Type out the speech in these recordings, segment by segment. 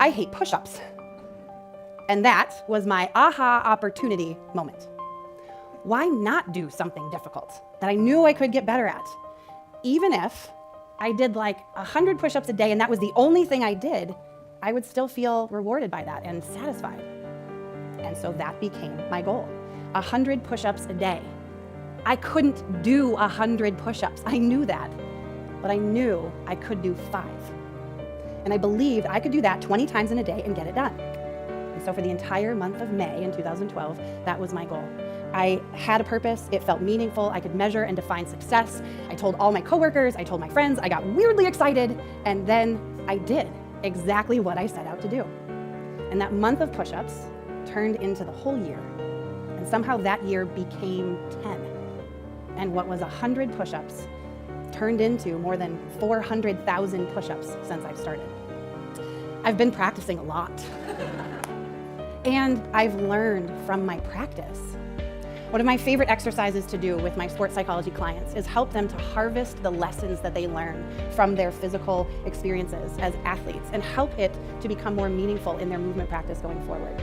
I hate push-ups. And that was my aha opportunity moment. Why not do something difficult that I knew I could get better at? Even if I did like 100 push-ups a day and that was the only thing I did, I would still feel rewarded by that and satisfied. And so that became my goal, 100 push-ups a day. I couldn't do 100 push-ups, I knew that, but I knew I could do 5. And I believed I could do that 20 times in a day and get it done. And so for the entire month of May in 2012, that was my goal. I had a purpose, it felt meaningful, I could measure and define success. I told all my coworkers, I told my friends, I got weirdly excited, and then I did exactly what I set out to do. And that month of push-ups turned into the whole year. And somehow that year became 10. And what was 100 push-ups turned into more than 400,000 push-ups since I've started. I've been practicing a lot. And I've learned from my practice. One of my favorite exercises to do with my sports psychology clients is help them to harvest the lessons that they learn from their physical experiences as athletes and help it to become more meaningful in their movement practice going forward.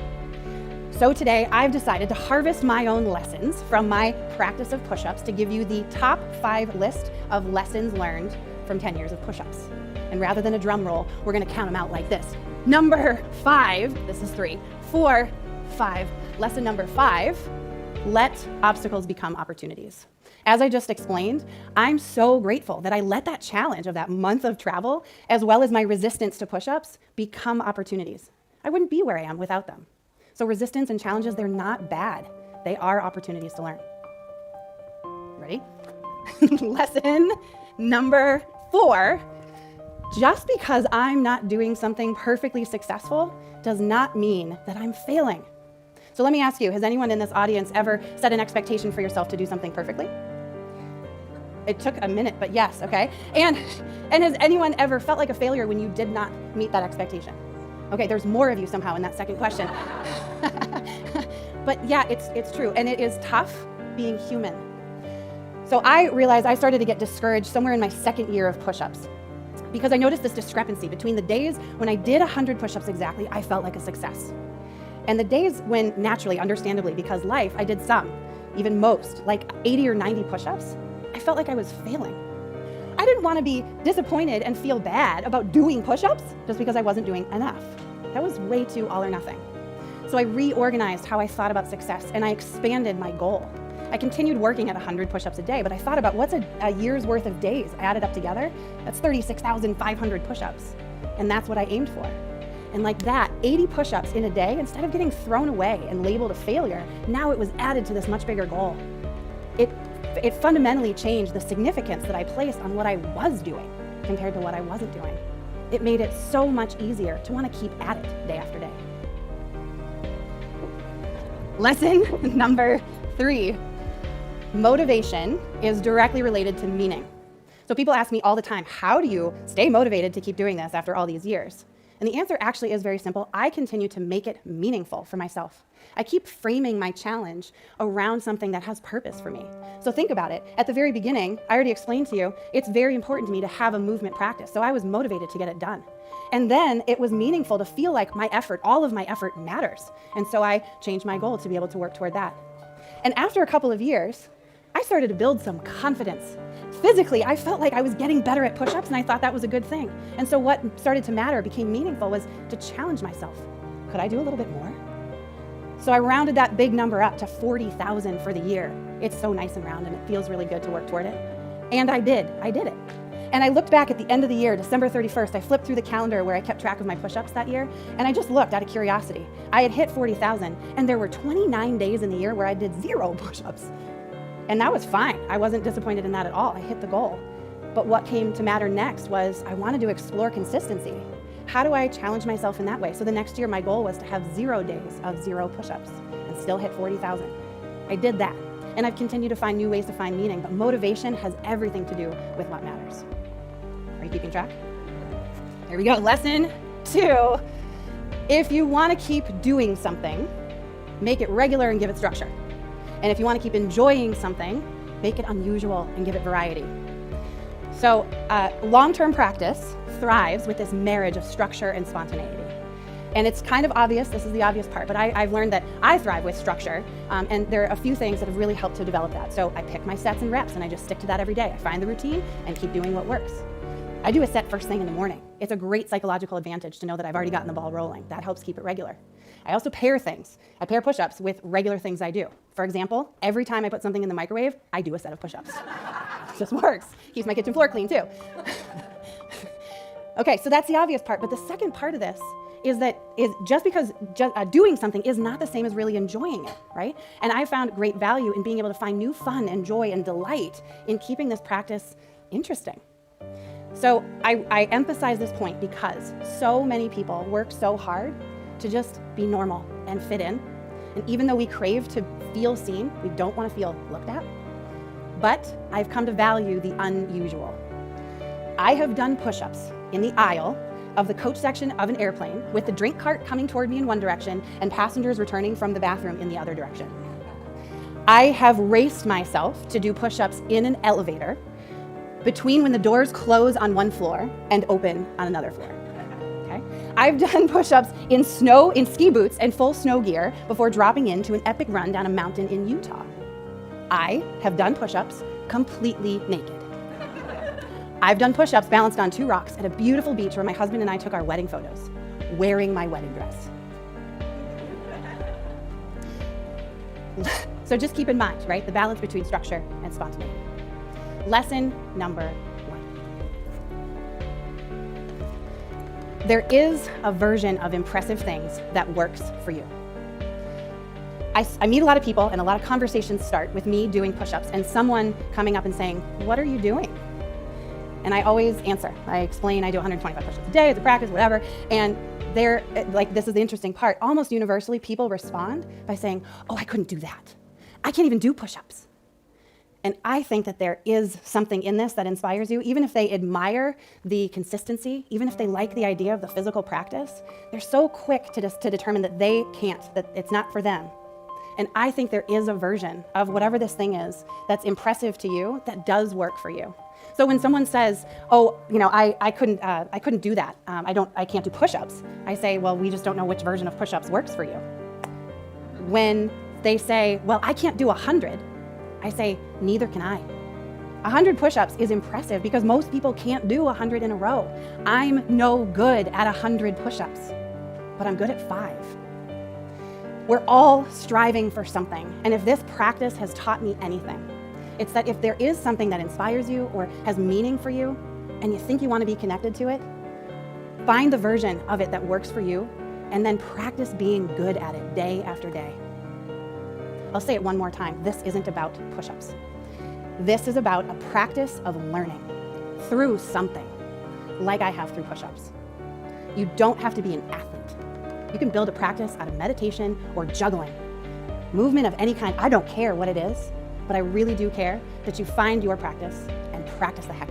So today I've decided to harvest my own lessons from my practice of push-ups to give you the top 5 list of lessons learned from 10 years of push-ups. And rather than a drum roll, we're gonna count them out like this. Number 5, this is 3, 4, 5. Lesson number 5, let obstacles become opportunities. As I just explained, I'm so grateful that I let that challenge of that month of travel, as well as my resistance to push-ups, become opportunities. I wouldn't be where I am without them. So resistance and challenges, they're not bad. They are opportunities to learn. Ready? Lesson number 4, just because I'm not doing something perfectly successful does not mean that I'm failing. So let me ask you, has anyone in this audience ever set an expectation for yourself to do something perfectly? It took a minute, but yes, okay. And has anyone ever felt like a failure when you did not meet that expectation? Okay, there's more of you somehow in that second question. But yeah, it's true, and it is tough being human. So I realized I started to get discouraged somewhere in my second year of push-ups because I noticed this discrepancy between the days when I did 100 push-ups exactly, I felt like a success. And the days when naturally, understandably, because life, I did some, even most, like 80 or 90 push-ups, I felt like I was failing. I didn't want to be disappointed and feel bad about doing push-ups just because I wasn't doing enough. That was way too all or nothing. So I reorganized how I thought about success and I expanded my goal. I continued working at 100 push-ups a day, but I thought about what's a year's worth of days added up together? That's 36,500 push-ups. And that's what I aimed for. And like that, 80 push-ups in a day, instead of getting thrown away and labeled a failure, now it was added to this much bigger goal. It fundamentally changed the significance that I placed on what I was doing compared to what I wasn't doing. It made it so much easier to want to keep at it day after day. Lesson number 3, motivation is directly related to meaning. So people ask me all the time, how do you stay motivated to keep doing this after all these years? And the answer actually is very simple. I continue to make it meaningful for myself. I keep framing my challenge around something that has purpose for me. So think about it. At the very beginning, I already explained to you, it's very important to me to have a movement practice. So I was motivated to get it done. And then it was meaningful to feel like my effort, all of my effort matters. And so I changed my goal to be able to work toward that. And after a couple of years, I started to build some confidence. Physically, I felt like I was getting better at push-ups and I thought that was a good thing. And so what started to matter, became meaningful, was to challenge myself. Could I do a little bit more? So I rounded that big number up to 40,000 for the year. It's so nice and round and it feels really good to work toward it. And I did it. And I looked back at the end of the year, December 31st, I flipped through the calendar where I kept track of my push-ups that year, and I just looked out of curiosity. I had hit 40,000, and there were 29 days in the year where I did 0 push-ups. And that was fine. I wasn't disappointed in that at all. I hit the goal. But what came to matter next was I wanted to explore consistency. How do I challenge myself in that way? So the next year, my goal was to have 0 days of 0 push-ups and still hit 40,000. I did that. And I've continued to find new ways to find meaning, but motivation has everything to do with what matters. Are you keeping track? There we go. Lesson 2. If you want to keep doing something, make it regular and give it structure. And if you want to keep enjoying something, make it unusual and give it variety. So long-term practice thrives with this marriage of structure and spontaneity. And it's kind of obvious, this is the obvious part, but I've learned that I thrive with structure, and there are a few things that have really helped to develop that. So I pick my sets and reps, and I just stick to that every day. I find the routine and keep doing what works. I do a set first thing in the morning. It's a great psychological advantage to know that I've already gotten the ball rolling. That helps keep it regular. I also pair things. I pair push-ups with regular things I do. For example, every time I put something in the microwave, I do a set of push-ups. It just works. Keeps my kitchen floor clean too. Okay, so that's the obvious part, but the second part of this is just because doing something is not the same as really enjoying it, right? And I found great value in being able to find new fun and joy and delight in keeping this practice interesting. So I emphasize this point because so many people work so hard to just be normal and fit in. And even though we crave to feel seen, we don't want to feel looked at. But I've come to value the unusual. I have done push-ups in the aisle of the coach section of an airplane with the drink cart coming toward me in one direction and passengers returning from the bathroom in the other direction. I have raced myself to do push-ups in an elevator between when the doors close on one floor and open on another floor. Okay? I've done push-ups in ski boots and full snow gear before dropping into an epic run down a mountain in Utah. I have done push-ups completely naked. I've done push-ups balanced on 2 rocks at a beautiful beach where my husband and I took our wedding photos, wearing my wedding dress. So just keep in mind, right, the balance between structure and spontaneity. Lesson number 1. There is a version of impressive things that works for you. I meet a lot of people and a lot of conversations start with me doing push-ups and someone coming up and saying, "What are you doing?" And I always answer. I explain I do 125 push-ups a day, it's a practice, whatever. And this is the interesting part. Almost universally, people respond by saying, "Oh, I couldn't do that. I can't even do push-ups." And I think that there is something in this that inspires you. Even if they admire the consistency, even if they like the idea of the physical practice, they're so quick to determine that they can't, that it's not for them. And I think there is a version of whatever this thing is that's impressive to you that does work for you. So when someone says, "Oh, I couldn't do that. I can't do push-ups," I say, "Well, we just don't know which version of push-ups works for you." When they say, "Well, I can't do 100," I say, "Neither can I." 100 push-ups is impressive because most people can't do 100 in a row. I'm no good at 100 push-ups, but I'm good at 5. We're all striving for something, and if this practice has taught me anything, it's that if there is something that inspires you or has meaning for you, and you think you want to be connected to it, find the version of it that works for you, and then practice being good at it day after day. I'll say it one more time. This isn't about push-ups. This is about a practice of learning through something, like I have through push-ups. You don't have to be an athlete. You can build a practice out of meditation or juggling. Movement of any kind, I don't care what it is, but I really do care that you find your practice and practice the heck